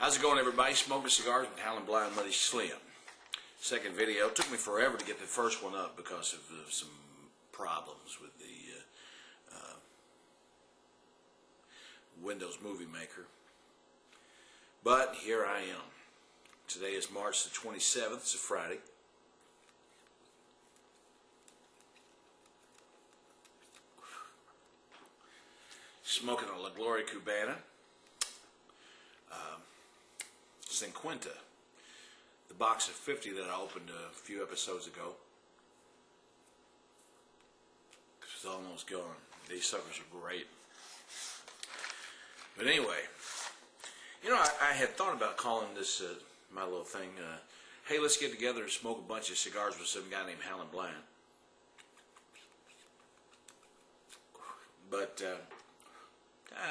How's it going, everybody? Smoking cigars with Howlinblind, Muddy Slim. Second video. It took me forever to get the first one up because of some problems with the Windows Movie Maker. But here I am. Today is March the 27th. It's a Friday. Smoking a La Gloria Cubana. 50. The box of 50 that I opened a few episodes ago. It's almost gone. These suckers are great. But anyway, you know, I had thought about calling this my little thing, hey, let's get together and smoke a bunch of cigars with some guy named Howlinblind. But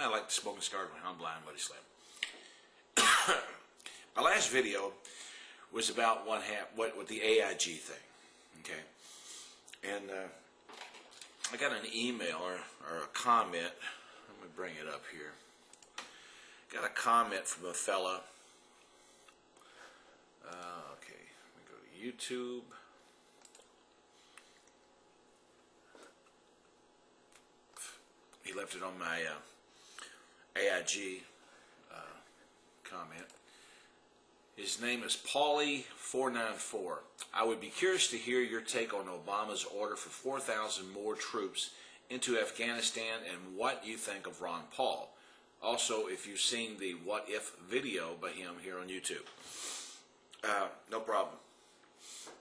I like to smoke cigars with Howlinblind, Muddy Slim. My last video was about what the AIG thing, okay? And I got an email or a comment. Let me bring it up here. Got a comment from a fella. Okay, let me go to YouTube. He left it on my AIG comment. His name is pauli494. I would be curious to hear your take on Obama's order for 4,000 more troops into Afghanistan and what you think of Ron Paul. Also, if you've seen the What If video by him here on YouTube. No problem.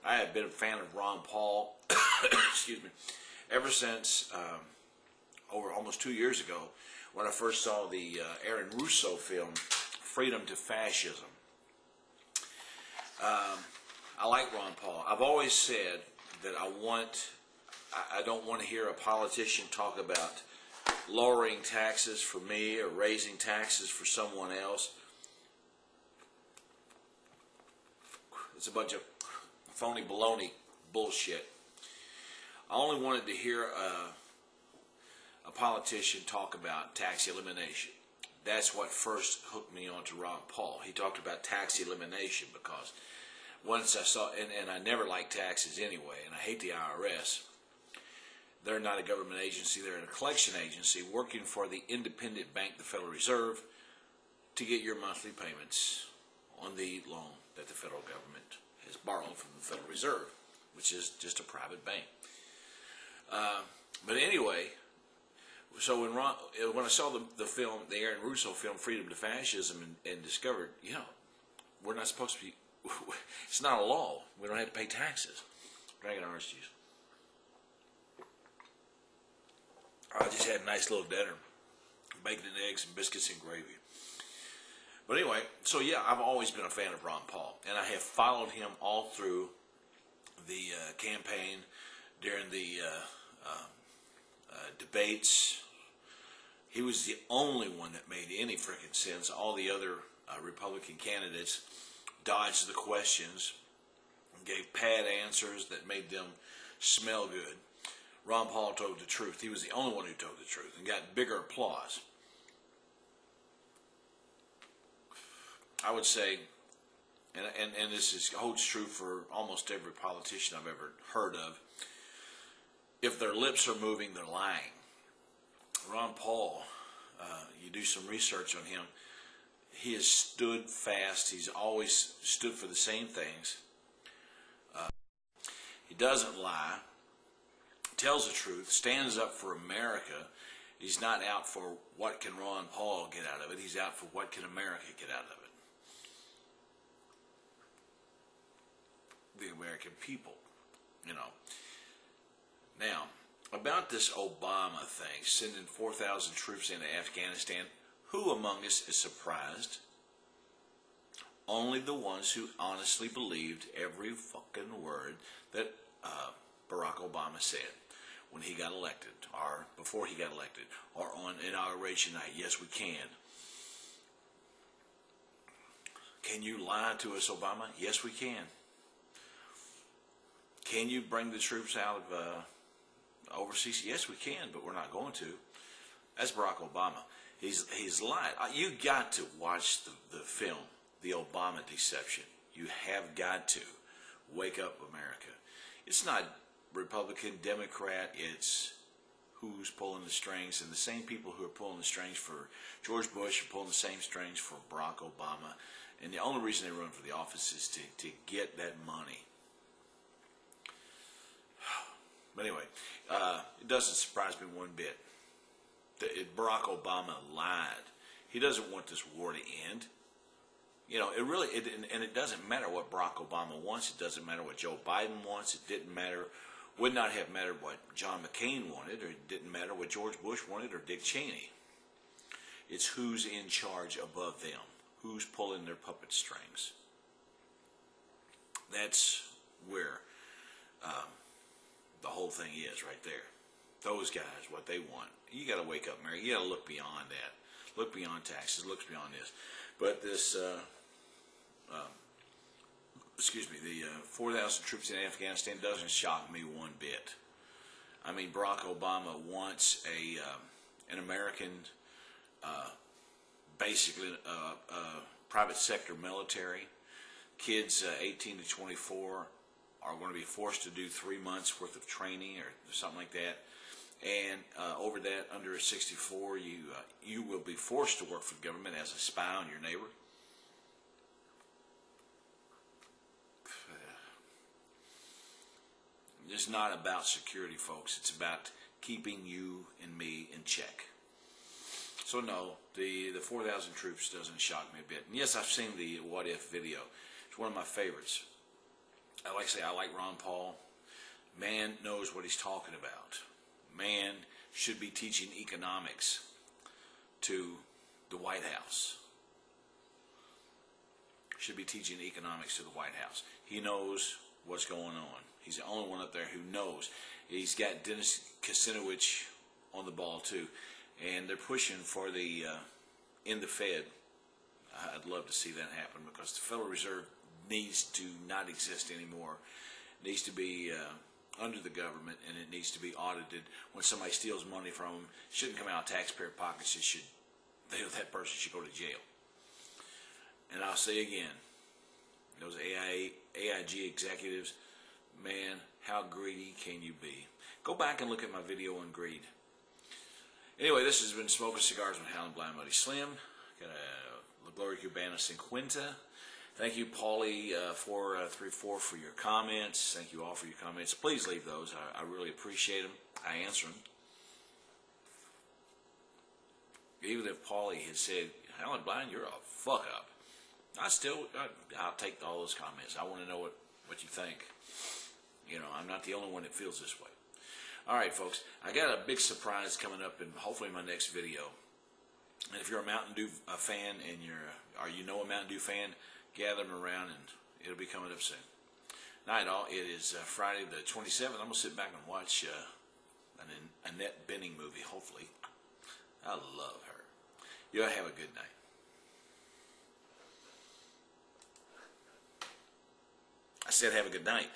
I have been a fan of Ron Paul, excuse me, ever since over almost 2 years ago when I first saw the Aaron Russo film, Freedom to Fascism. I like Ron Paul. I've always said that I don't want to hear a politician talk about lowering taxes for me or raising taxes for someone else. It's a bunch of phony baloney bullshit. I only wanted to hear a politician talk about tax elimination. That's what first hooked me on to Ron Paul. He talked about tax elimination because once I saw, and I never liked taxes anyway, and I hate the IRS. They're not a government agency. They're a collection agency working for the independent bank, the Federal Reserve, to get your monthly payments on the loan that the federal government has borrowed from the Federal Reserve, which is just a private bank. But anyway, so when I saw the film, the Aaron Russo film, Freedom to Fascism, and discovered, you know, we're not supposed to be, it's not a law. We don't have to pay taxes. Drinking orange juice. I just had a nice little dinner. Bacon and eggs and biscuits and gravy. But anyway, so yeah, I've always been a fan of Ron Paul. And I have followed him all through the campaign, during the debates. He was the only one that made any freaking sense. All the other Republican candidates dodged the questions and gave pat answers that made them smell good. Ron Paul told the truth. He was the only one who told the truth and got bigger applause. I would say, and this holds true for almost every politician I've ever heard of, if their lips are moving, they're lying. Ron Paul, you do some research on him, he has stood fast. He's always stood for the same things. He doesn't lie. Tells the truth. Stands up for America. He's not out for what can Ron Paul get out of it. He's out for what can America get out of it. The American people, you know. Now, about this Obama thing, sending 4,000 troops into Afghanistan, who among us is surprised? Only the ones who honestly believed every fucking word that Barack Obama said when he got elected, or before he got elected, or on inauguration night. Yes, we can. Can you lie to us, Obama? Yes, we can. Can you bring the troops out of overseas? Yes, we can, but we're not going to. That's Barack Obama. He's lied. You got to watch the film. the Obama deception. You have got to wake up, America. It's not Republican, Democrat, it's who's pulling the strings, and the same people who are pulling the strings for George Bush are pulling the same strings for Barack Obama, and the only reason they run for the office is to get that money. But anyway, it doesn't surprise me one bit that Barack Obama lied. He doesn't want this war to end. You know, and it doesn't matter what Barack Obama wants. It doesn't matter what Joe Biden wants. It didn't matter, would not have mattered what John McCain wanted, or it didn't matter what George Bush wanted, or Dick Cheney. It's who's in charge above them, who's pulling their puppet strings. That's where the whole thing is right there. Those guys, what they want. You got to wake up, Mary. You got to look beyond that. Look beyond taxes. Look beyond this. But this, the 4,000 troops in Afghanistan doesn't shock me one bit. I mean, Barack Obama wants an American, basically private sector military. Kids 18 to 24 are going to be forced to do 3 months worth of training or something like that. And over that, under 64, you will be forced to work for the government as a spy on your neighbor. It's not about security, folks. It's about keeping you and me in check. So no, the 4,000 troops doesn't shock me a bit. And yes, I've seen the What If video. It's one of my favorites. I like Ron Paul. Man knows what he's talking about. Man should be teaching economics to the White House. Should be teaching economics to the White House. He knows what's going on. He's the only one up there who knows. He's got Dennis Kucinich on the ball too, and they're pushing for the in the Fed. I'd love to see that happen because the Federal Reserve needs to not exist anymore. It needs to be under the government, and it needs to be audited. When somebody steals money from them, it shouldn't come out of taxpayer pockets. That person should go to jail. And I'll say again, those AIG executives, man, how greedy can you be? Go back and look at my video on greed. Anyway, this has been Smoking Cigars with Howlinblind Buddy Slim. Got a La Gloria Cubana 50. Thank you, pauli494, for your comments. Thank you all for your comments. Please leave those. I really appreciate them. I answer them. Even if Paulie had said, Howlinblind, you're a fuck up, I'll take all those comments. I want to know what you think. You know, I'm not the only one that feels this way. All right, folks, I got a big surprise coming up in hopefully my next video. And if you're a Mountain Dew fan and you know a Mountain Dew fan, gather them around and it'll be coming up soon. Night all. It is Friday the 27th. I'm going to sit back and watch an Annette Bening movie, hopefully. I love her. You all have a good night. I said have a good night.